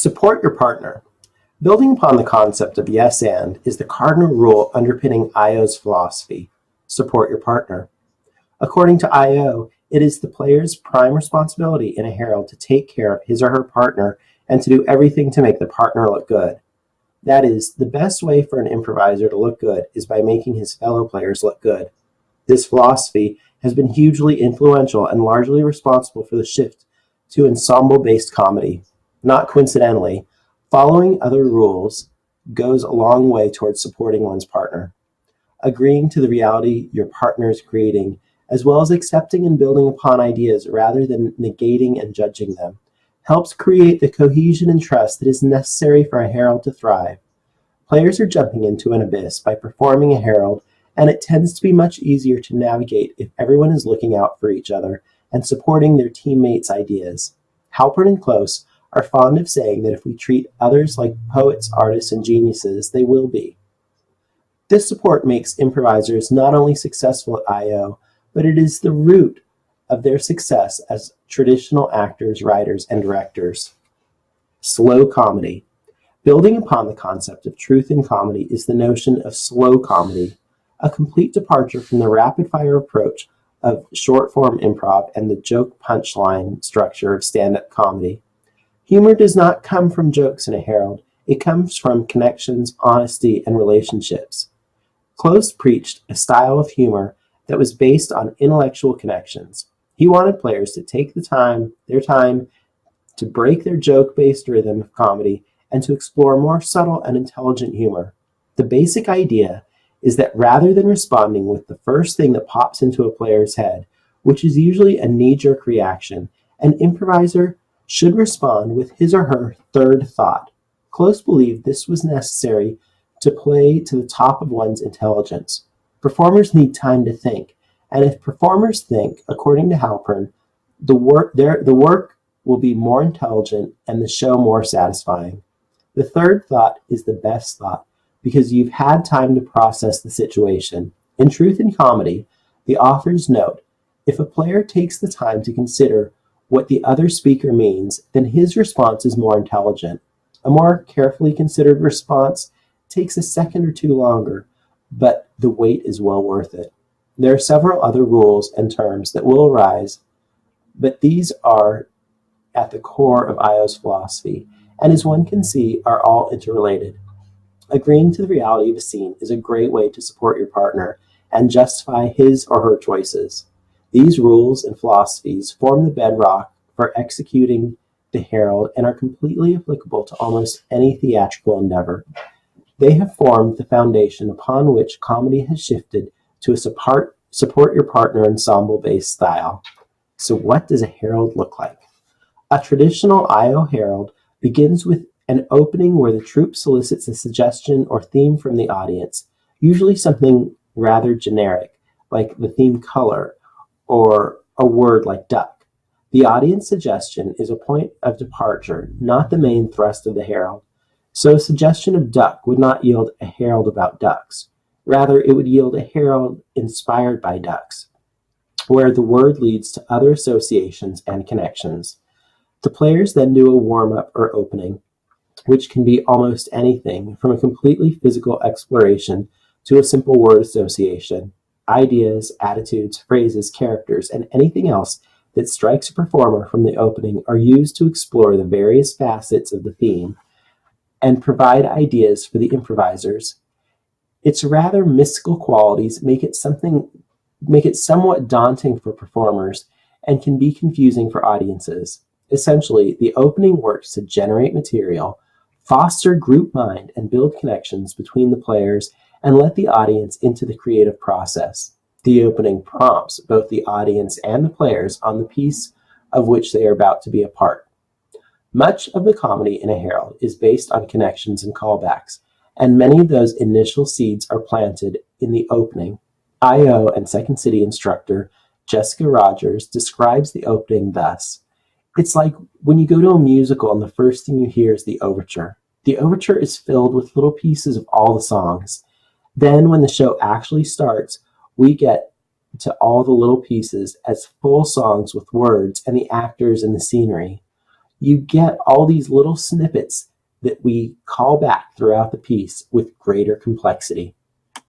Support your partner. Building upon the concept of yes and is the cardinal rule underpinning IO's philosophy. Support your partner. According to IO, it is the player's prime responsibility in a herald to take care of his or her partner and to do everything to make the partner look good. That is, the best way for an improviser to look good is by making his fellow players look good. This philosophy has been hugely influential and largely responsible for the shift to ensemble-based comedy. Not coincidentally, following other rules goes a long way towards supporting one's partner. Agreeing to the reality your partner is creating, as well as accepting and building upon ideas rather than negating and judging them, helps create the cohesion and trust that is necessary for a herald to thrive. Players are jumping into an abyss by performing a herald, and it tends to be much easier to navigate if everyone is looking out for each other and supporting their teammates' ideas. Halpern and Close are fond of saying that if we treat others like poets, artists, and geniuses, they will be. This support makes improvisers not only successful at IO, but it is the root of their success as traditional actors, writers, and directors. Slow comedy. Building upon the concept of truth in comedy is the notion of slow comedy, a complete departure from the rapid-fire approach of short-form improv and the joke punchline structure of stand-up comedy. Humor does not come from jokes in a herald. It comes from connections, honesty, and relationships. Close preached a style of humor that was based on intellectual connections. He wanted players to take their time to break their joke-based rhythm of comedy and to explore more subtle and intelligent humor. The basic idea is that rather than responding with the first thing that pops into a player's head, which is usually a knee-jerk reaction, an improviser should respond with his or her third thought. Close believed this was necessary to play to the top of one's intelligence. Performers need time to think, and if performers think, according to Halpern, the work will be more intelligent and the show more satisfying. The third thought is the best thought, because you've had time to process the situation. In Truth in Comedy, the authors note, if a player takes the time to consider what the other speaker means, then his response is more intelligent. A more carefully considered response takes a second or two longer, but the wait is well worth it. There are several other rules and terms that will arise, but these are at the core of IO's philosophy, and as one can see, are all interrelated. Agreeing to the reality of a scene is a great way to support your partner and justify his or her choices. These rules and philosophies form the bedrock for executing the herald and are completely applicable to almost any theatrical endeavor. They have formed the foundation upon which comedy has shifted to a support your partner ensemble-based style. So what does a herald look like? A traditional IO herald begins with an opening where the troupe solicits a suggestion or theme from the audience, usually something rather generic, like the theme color, or a word like duck. The audience suggestion is a point of departure, not the main thrust of the herald. So a suggestion of duck would not yield a herald about ducks. Rather, it would yield a herald inspired by ducks, where the word leads to other associations and connections. The players then do a warm-up or opening, which can be almost anything from a completely physical exploration to a simple word association. Ideas, attitudes, phrases, characters, and anything else that strikes a performer from the opening are used to explore the various facets of the theme and provide ideas for the improvisers. Its rather mystical qualities make it somewhat daunting for performers and can be confusing for audiences. Essentially, the opening works to generate material, foster group mind, and build connections between the players and let the audience into the creative process. The opening prompts both the audience and the players on the piece of which they are about to be a part. Much of the comedy in a herald is based on connections and callbacks, and many of those initial seeds are planted in the opening. IO and Second City instructor Jessica Rogers describes the opening thus. It's like when you go to a musical and the first thing you hear is the overture. The overture is filled with little pieces of all the songs. Then when the show actually starts, we get to all the little pieces as full songs with words and the actors and the scenery. You get all these little snippets that we call back throughout the piece with greater complexity.